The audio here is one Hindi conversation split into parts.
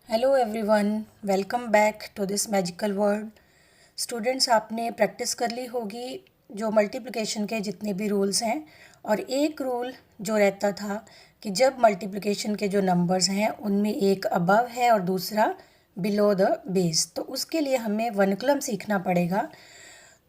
Hello everyone, welcome back to this magical world. Students, आपने प्रैक्टिस कर ली होगी जो मल्टीप्लिकेशन के जितने भी रूल्स हैं। और एक रूल जो रहता था कि जब मल्टीप्लिकेशन के जो नंबर्स हैं उनमें एक अबव है और दूसरा बिलो द बेस, तो उसके लिए हमें वनकलम सीखना पड़ेगा।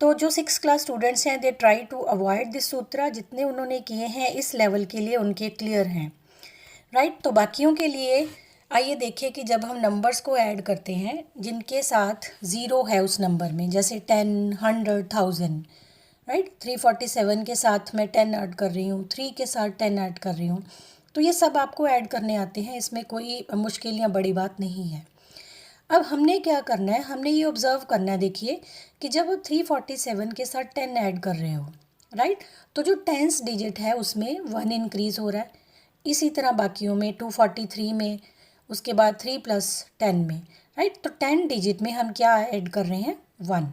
तो जो 6 क्लास स्टूडेंट्स हैं they try to avoid this सूत्रा। जितने उन्होंने किए हैं इस लेवल के लिए उनके क्लियर हैं, राइट। तो बाकियों के लिए आइए देखिए कि जब हम नंबर्स को ऐड करते हैं जिनके साथ ज़ीरो है उस नंबर में, जैसे 10, 100, 1000, राइट। 347 के साथ मैं 10 ऐड कर रही हूँ, 3 के साथ 10 ऐड कर रही हूँ, तो ये सब आपको ऐड करने आते हैं, इसमें कोई मुश्किल या बड़ी बात नहीं है। अब हमने क्या करना है, हमने ये ऑब्ज़र्व करना है, देखिए कि जब आप 347 के साथ 10 ऐड कर रहे हो, राइट, तो जो टेंस डिजिट है उसमें 1 इंक्रीज़ हो रहा है। इसी तरह बाकियों में 243 में, उसके बाद 3 + 10 में, राइट। तो 10 डिजिट में हम क्या ऐड कर रहे हैं, 1।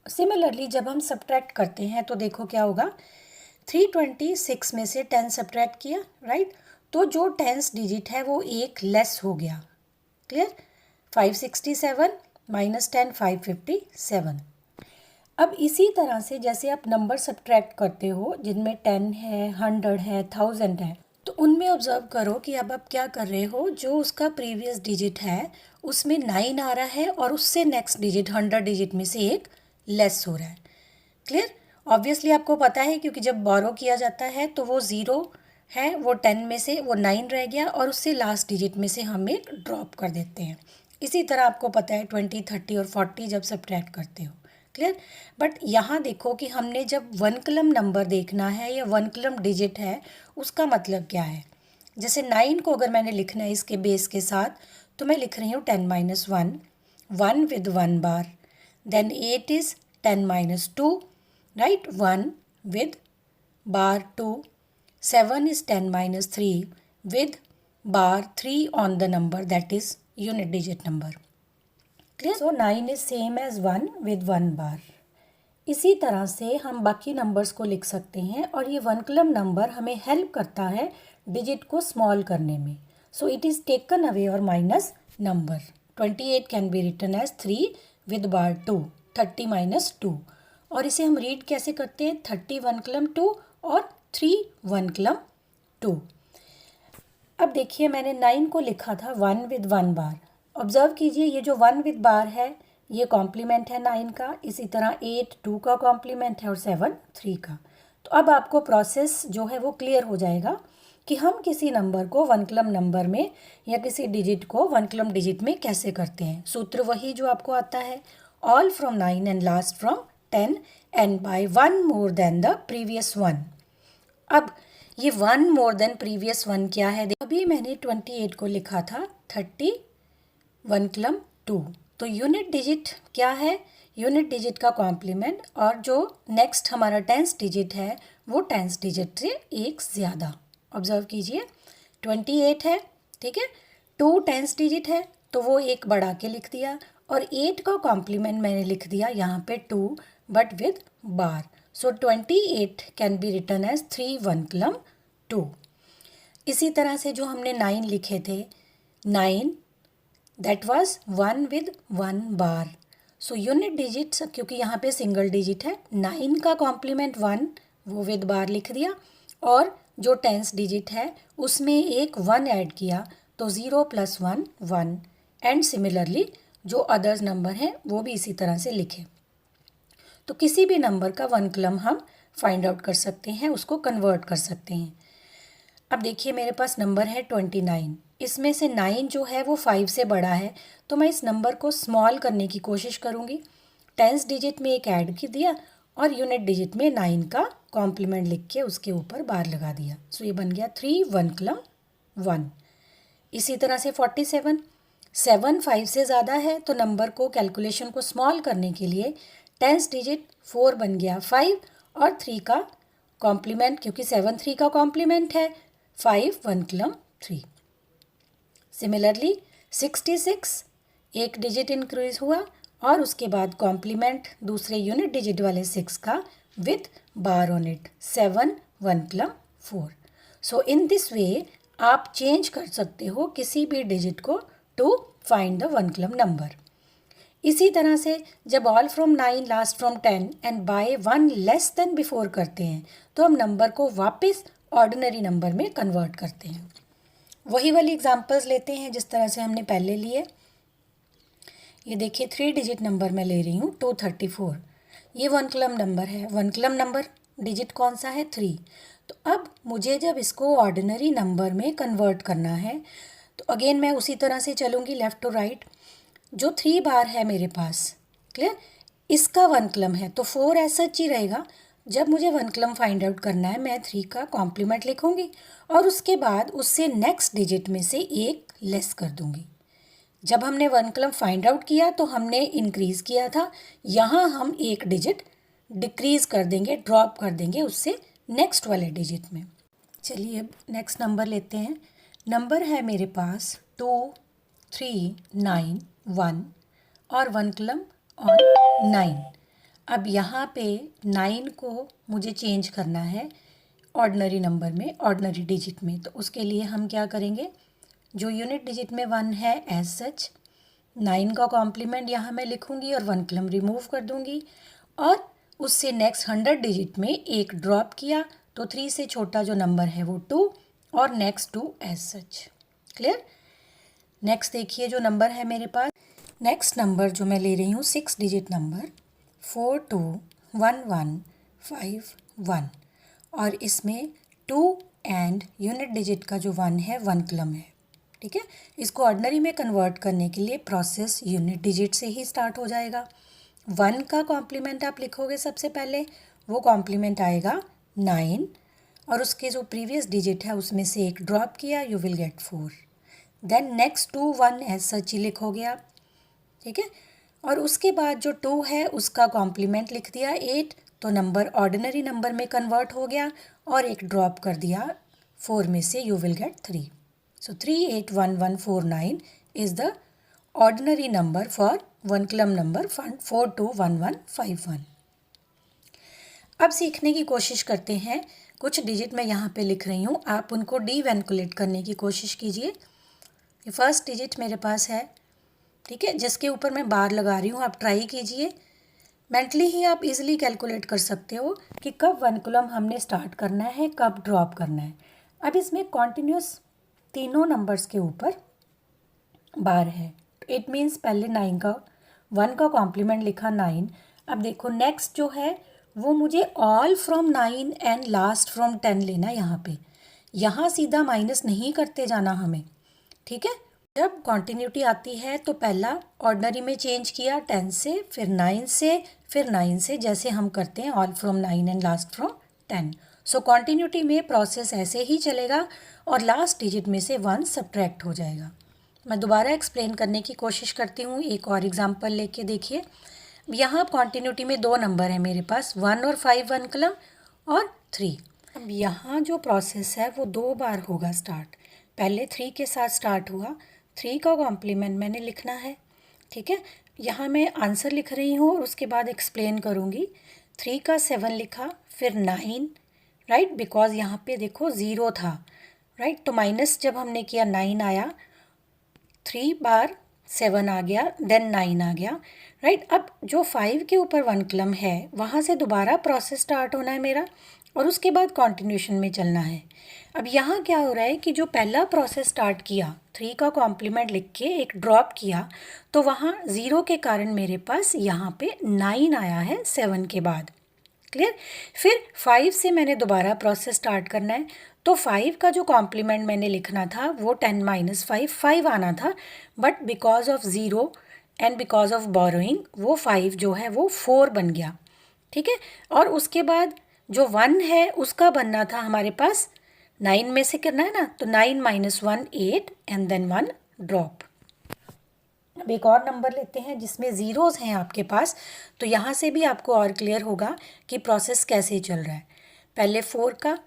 सिमिलरली जब हम सब्ट्रैक्ट करते हैं तो देखो क्या होगा, 326 में से 10 सब्ट्रैक्ट किया, राइट, तो जो टेंस डिजिट है वो एक लेस हो गया। क्लियर। 567 - 10 557। अब इसी तरह से जैसे आप नंबर सब्ट्रैक्ट करते हो जिनमें 10 है, 100 है, 1000 है, तो उनमें ऑब्जर्व करो कि अब आप क्या कर रहे हो, जो उसका प्रीवियस डिजिट है उसमें 9 आ रहा है और उससे नेक्स्ट डिजिट 100 डिजिट में से एक लेस हो रहा है। क्लियर। ऑब्वियसली आपको पता है क्योंकि जब बोरो किया जाता है तो वो ज़ीरो है, वो 10 में से वो 9 रह गया और उससे लास्ट डिजिट में से हम एक ड्रॉप कर देते हैं। इसी तरह आपको पता है 20, 30 और 40 जब सब्ट्रैक्ट करते हो। क्लियर। बट यहाँ देखो कि हमने जब वन कलम नंबर देखना है या वन कलम डिजिट है उसका मतलब क्या है। जैसे 9 को अगर मैंने लिखना है इसके बेस के साथ, तो मैं लिख रही हूँ 10 - 1, 1 with 1 bar, then 8 is 10 - 2, right, 1 with bar 2, 7 is 10 - 3 with bar 3 on the number, that is unit digit number. Clear? So 9 is same as 1 with 1 bar. इसी तरह से हम बाकी नंबर्स को लिख सकते हैं और ये वन कलम नंबर हमें हेल्प करता है डिजिट को स्मॉल करने में। So it is taken away और minus number. 28 can be written as 3 with bar 2, 30 - 2। और इसे हम रीड कैसे करते हैं, 30 वन कलम 2 और 3 वन कलम 2। अब देखिए मैंने 9 को लिखा था 1 विद 1 बार। ऑब्जर्व कीजिए ये जो 1 विद बार है ये कॉम्प्लीमेंट है 9 का, इसी तरह 8 2 का कॉम्प्लीमेंट है और 7 3 का। तो अब आपको प्रोसेस जो है वो क्लियर हो जाएगा कि हम किसी नंबर को वन कलम नंबर में या किसी डिजिट को वन कलम डिजिट में कैसे करते हैं। सूत्र वही जो आपको आता है, all from 9 and last from 10 and by 1 more than the previous 1। अब ये 1 मोर देन प्रीवियस 1 क्या है, अभी मैंने 28 को लिखा था 30 वन कलम 2, तो यूनिट डिजिट क्या है, यूनिट डिजिट का कॉम्प्लीमेंट, और जो नेक्स्ट हमारा टेंस डिजिट है वो टेंस डिजिट से एक ज़्यादा। ऑब्जर्व कीजिए 28 है, ठीक है, 2 टेंस डिजिट है तो वो एक बढ़ा के लिख दिया, और 8 का कॉम्प्लीमेंट मैंने लिख दिया यहाँ पे 2 but with bar. So 28 can be written as 3 one column 2। इसी तरह से जो हमने 9 लिखे थे, 9 that was 1 with 1 bar. So unit digit, क्योंकि यहाँ पे सिंगल डिजिट है, 9 का कॉम्प्लीमेंट 1 वो विद बार लिख दिया, और जो टेंस डिजिट है उसमें एक 1 ऐड किया, तो 0 + 1 1। एंड सिमिलरली जो अदर्स नंबर हैं वो भी इसी तरह से लिखे। तो किसी भी नंबर का वन कलम हम फाइंड आउट कर सकते हैं, उसको कन्वर्ट कर सकते हैं। अब देखिए मेरे पास नंबर है 29, इसमें से 9 जो है वो 5 से बड़ा है, तो मैं इस नंबर को स्मॉल करने की कोशिश करूँगी। टेंस डिजिट में एक ऐड कर दिया और यूनिट डिजिट में 9 का कॉम्प्लीमेंट लिख के उसके ऊपर बार लगा दिया। सो ये बन गया 3 वन कलम 1। इसी तरह से 47, 7 5 से ज़्यादा है, तो नंबर को कैलकुलेशन को स्मॉल करने के लिए टेंस डिजिट 4 बन गया 5 और 3 का कॉम्प्लीमेंट, क्योंकि 7 3 का कॉम्प्लीमेंट है, 5 वन कलम 3। सिमिलरली 66 एक डिजिट इंक्रीज हुआ और उसके बाद कॉम्प्लीमेंट दूसरे यूनिट डिजिट वाले 6 का with bar on it, 7 one कलम 4। सो इन दिस वे आप चेंज कर सकते हो किसी भी डिजिट को to find the one column number. इसी तरह से जब all from 9 last from 10 and by 1 less than before करते हैं तो हम नंबर को वापस ऑर्डिनरी नंबर में कन्वर्ट करते हैं। वही वाली एग्जांपल्स लेते हैं जिस तरह से हमने पहले लिए। ये देखिए 3 डिजिट नंबर मैं ले रही हूँ 234। ये वन क्लम नंबर है। वन क्लम नंबर डिजिट कौन सा है? 3। तो अब मुझे जब इसको ऑर्डिनरी नंबर में कन्वर्ट करना है तो अगेन मैं उसी तरह से चलूँगी लेफ़्ट टू राइट। जो 3 बार है मेरे पास, क्लियर, इसका वन क्लम है तो 4 ऐसा ही रहेगा। जब मुझे वन क्लम फाइंड आउट करना है मैं 3 का कॉम्प्लीमेंट लिखूँगी और उसके बाद उससे नेक्स्ट डिजिट में से एक लेस कर दूँगी। जब हमने वन क्लम फाइंड आउट किया तो हमने इंक्रीज़ किया था, यहाँ हम एक डिजिट डिक्रीज़ कर देंगे, ड्रॉप कर देंगे उससे नेक्स्ट वाले डिजिट में। चलिए अब नेक्स्ट नंबर लेते हैं। नंबर है मेरे पास 2 3 9 1 और वन क्लम ऑन 9। अब यहाँ पे 9 को मुझे चेंज करना है ऑर्डिनरी नंबर में, ऑर्डिनरी डिजिट में। तो उसके लिए हम क्या करेंगे, जो यूनिट डिजिट में 1 है एज सच 9 का कॉम्प्लीमेंट यहाँ मैं लिखूँगी और वन क्लम रिमूव कर दूँगी और उससे नेक्स्ट 100 डिजिट में एक ड्रॉप किया तो 3 से छोटा जो नंबर है वो 2 और next 2 as such. Clear. Next देखिए जो नंबर है मेरे पास, नेक्स्ट नंबर जो मैं ले रही हूँ 6 डिजिट नंबर 421151 और इसमें 2 एंड यूनिट डिजिट का जो 1 है वन क्लम है। ठीक है, इसको ऑर्डिनरी में कन्वर्ट करने के लिए प्रोसेस यूनिट डिजिट से ही स्टार्ट हो जाएगा। 1 का कॉम्प्लीमेंट आप लिखोगे सबसे पहले, वो कॉम्प्लीमेंट आएगा 9 और उसके जो प्रीवियस डिजिट है उसमें से एक ड्रॉप किया, you will get 4। Then next 2 1 as such ही लिखोगे आप। ठीक है, और उसके बाद जो 2 है उसका कॉम्प्लीमेंट लिख दिया 8, तो नंबर ऑर्डिनरी नंबर में कन्वर्ट हो गया और एक ड्रॉप कर दिया 4 में से, you will gate 3। So 381149 is the ordinary number for one column number 421151। अब सीखने की कोशिश करते हैं। कुछ डिजिट मैं यहाँ पे लिख रही हूँ, आप उनको डीवेंकुलेट करने की कोशिश कीजिए। ये फर्स्ट डिजिट मेरे पास है, ठीक है, जिसके ऊपर मैं बार लगा रही हूँ। आप ट्राई कीजिए, मेंटली ही आप इजीली कैलकुलेट कर सकते हो कि कब वन कॉलम हमने स्टार्ट करना है, कब ड्रॉप करना है। अब इसमें कॉन्टिन्यूस तीनों नंबर्स के ऊपर बार है, इट मीन्स पहले 9 का 1 का कॉम्प्लीमेंट लिखा 9। अब देखो नेक्स्ट जो है वो मुझे all from 9 and last from 10 लेना है। यहाँ सीधा माइनस नहीं करते जाना हमें। ठीक है, जब कॉन्टिन्यूटी आती है तो पहला ऑर्डिनरी में चेंज किया 10 से, फिर 9 से, फिर 9 से, जैसे हम करते हैं all from 9 and last from 10। So continuity में प्रोसेस ऐसे ही चलेगा और लास्ट डिजिट में से 1 सब्ट्रैक्ट हो जाएगा। मैं दोबारा एक्सप्लेन करने की कोशिश करती हूँ, एक और एग्जांपल लेके देखिए। यहाँ कॉन्टिन्यूटी में 2 नंबर है मेरे पास, 1 और 5 वन कलम और 3। अब यहाँ जो प्रोसेस है वो 2 बार होगा स्टार्ट। पहले 3 के साथ स्टार्ट हुआ, 3 का कॉम्प्लीमेंट मैंने लिखना है। ठीक है, यहाँ मैं आंसर लिख रही हूँ और उसके बाद एक्सप्लेन करूँगी। 3 का 7 लिखा, फिर 9, राइट, बिकॉज यहाँ पे देखो 0 था, राइट, तो माइनस जब हमने किया 9 आया, 3 बार 7 आ गया, देन 9 आ गया, राइट। अब जो 5 के ऊपर वन कलम है वहाँ से दोबारा प्रोसेस स्टार्ट होना है मेरा और उसके बाद कॉन्टिन्यूशन में चलना है। अब यहाँ क्या हो रहा है कि जो पहला प्रोसेस स्टार्ट किया 3 का कॉम्प्लीमेंट लिख के एक ड्रॉप किया, तो वहाँ 0 के कारण मेरे पास यहाँ पे 9 आया है 7 के बाद। क्लियर। फिर 5 से मैंने दोबारा प्रोसेस स्टार्ट करना है, तो 5 का जो कॉम्प्लीमेंट मैंने लिखना था वो 10 - 5 आना था, but because of 0 and because of borrowing वो 5 जो है वो 4 बन गया। ठीक है, और उसके बाद जो 1 है उसका बनना था हमारे पास 9 में से करना है ना, तो 9 - 1 8 एंड देन 1 ड्रॉप। अब एक और नंबर लेते हैं जिसमें ज़ीरोज़ हैं आपके पास, तो यहाँ से भी आपको और क्लियर होगा कि प्रोसेस कैसे चल रहा है। पहले 4 का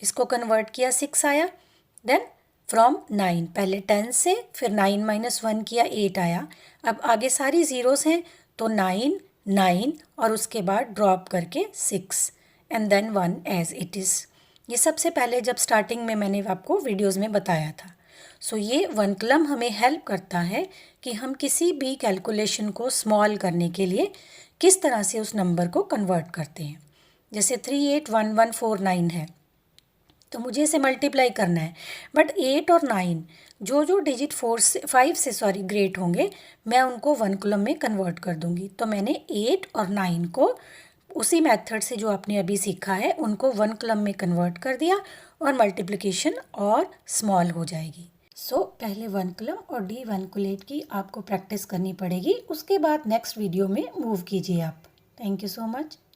इसको कन्वर्ट किया 6 आया, देन फ्रॉम 9 पहले 10 से, फिर 9 - 1 किया 8 आया। अब आगे सारी ज़ीरोज़ हैं तो 9 9 और उसके बाद ड्रॉप करके 6 and then 1 as it is. ये सबसे पहले जब स्टार्टिंग में मैंने आपको वीडियोज़ में बताया था। सो ये वन कलम हमें हेल्प करता है कि हम किसी भी कैलकुलेशन को स्मॉल करने के लिए किस तरह से उस नंबर को कन्वर्ट करते हैं। जैसे 381149 है तो मुझे इसे मल्टीप्लाई करना है, बट 8 और 9 जो जो डिजिट 5 से ग्रेट होंगे मैं उनको वन कॉलम में कन्वर्ट कर दूंगी। तो मैंने 8 और 9 को उसी मेथड से जो आपने अभी सीखा है उनको वन कॉलम में कन्वर्ट कर दिया और मल्टीप्लिकेशन और स्मॉल हो जाएगी। सो पहले वन कॉलम और डी वन कोलेट की आपको प्रैक्टिस करनी पड़ेगी, उसके बाद नेक्स्ट वीडियो में मूव कीजिए आप। Thank you so much.